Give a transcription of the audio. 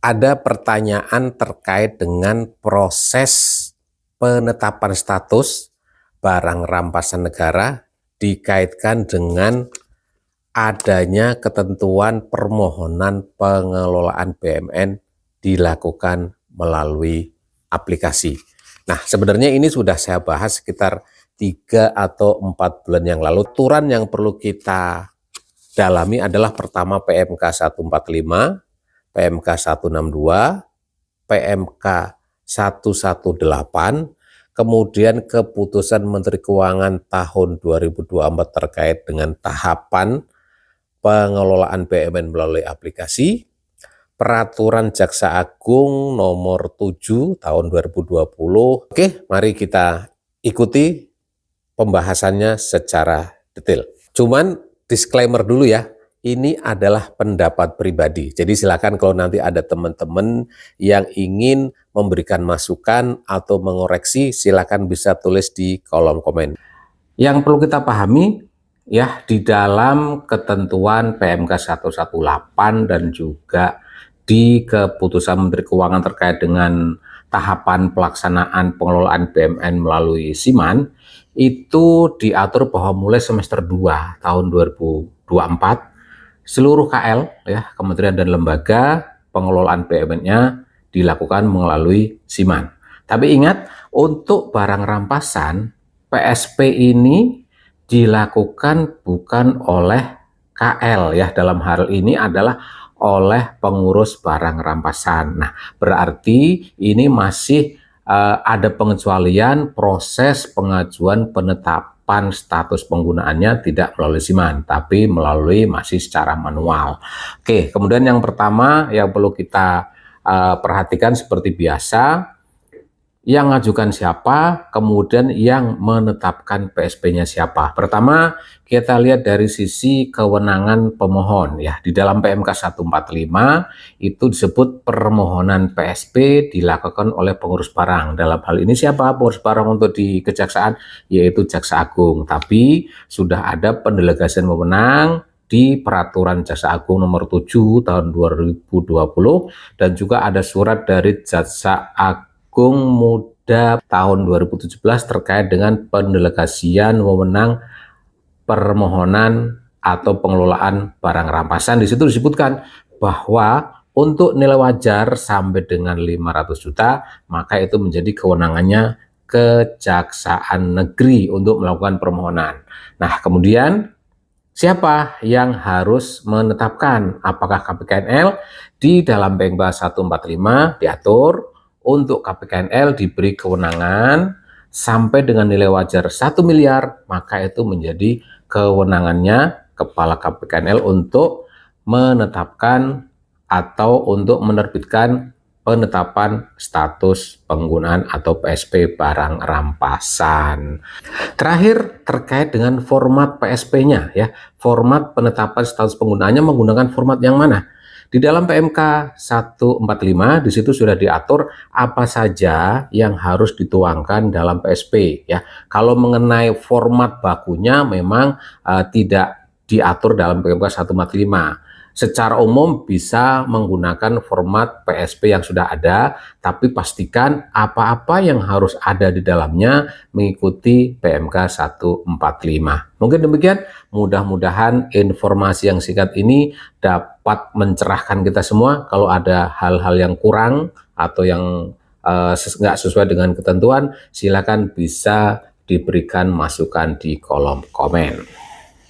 ada pertanyaan terkait dengan proses penetapan status barang rampasan negara dikaitkan dengan adanya ketentuan permohonan pengelolaan BUMN dilakukan melalui aplikasi. Nah, sebenarnya ini sudah saya bahas sekitar 3 atau 4 bulan yang lalu. Aturan yang perlu kita dalami adalah pertama PMK 145, PMK 162, PMK 118, kemudian keputusan Menteri Keuangan tahun 2024 terkait dengan tahapan pengelolaan BUMN melalui aplikasi, Peraturan Jaksa Agung nomor 7 tahun 2020. Oke, mari kita ikuti pembahasannya secara detail. Cuman disclaimer dulu ya, ini adalah pendapat pribadi. Jadi silakan kalau nanti ada teman-teman yang ingin memberikan masukan atau mengoreksi, silakan bisa tulis di kolom komen. Yang perlu kita pahami ya, di dalam ketentuan PMK 118 dan juga di keputusan Menteri Keuangan terkait dengan tahapan pelaksanaan pengelolaan BUMN melalui SIMAN, itu diatur bahwa mulai semester 2 tahun 2024 seluruh KL ya, kementerian dan lembaga pengelolaan BUMN-nya dilakukan melalui SIMAN. Tapi ingat, untuk barang rampasan PSP ini dilakukan bukan oleh KL ya, dalam hal ini adalah oleh pengurus barang rampasan. Nah, berarti ini masih ada pengecualian proses pengajuan penetapan status penggunaannya tidak melalui SIMAN, tapi melalui masih secara manual. Oke, kemudian yang pertama yang perlu kita perhatikan seperti biasa, yang mengajukan siapa, kemudian yang menetapkan PSP-nya siapa. Pertama, kita lihat dari sisi kewenangan pemohon ya. Di dalam PMK 145 itu disebut permohonan PSP dilakukan oleh pengurus barang. Dalam hal ini siapa pengurus barang untuk di Kejaksaan? Yaitu Jaksa Agung. Tapi sudah ada pendelegasian wewenang di Peraturan Jaksa Agung nomor 7 tahun 2020 dan juga ada surat dari Jaksa Agung Muda tahun 2017 terkait dengan pendelegasian wewenang permohonan atau pengelolaan barang rampasan. Di situ disebutkan bahwa untuk nilai wajar sampai dengan 500 juta, maka itu menjadi kewenangannya Kejaksaan Negeri untuk melakukan permohonan. Nah, kemudian siapa yang harus menetapkan? Apakah KPKNL? Di dalam PMK 145 diatur untuk KPKNL diberi kewenangan sampai dengan nilai wajar 1 miliar, maka itu menjadi kewenangannya Kepala KPKNL untuk menetapkan atau untuk menerbitkan penetapan status penggunaan atau PSP barang rampasan. Terakhir terkait dengan format PSP-nya ya, format penetapan status penggunaannya menggunakan format yang mana? Di dalam PMK 145 di situ sudah diatur apa saja yang harus dituangkan dalam PSP ya. Kalau mengenai format bakunya memang tidak diatur dalam PMK 145. Secara umum bisa menggunakan format PSP yang sudah ada, tapi pastikan apa-apa yang harus ada di dalamnya mengikuti PMK 145. Mungkin demikian, mudah-mudahan informasi yang singkat ini dapat mencerahkan kita semua. Kalau ada hal-hal yang kurang atau yang nggak sesuai dengan ketentuan, silakan bisa diberikan masukan di kolom komen.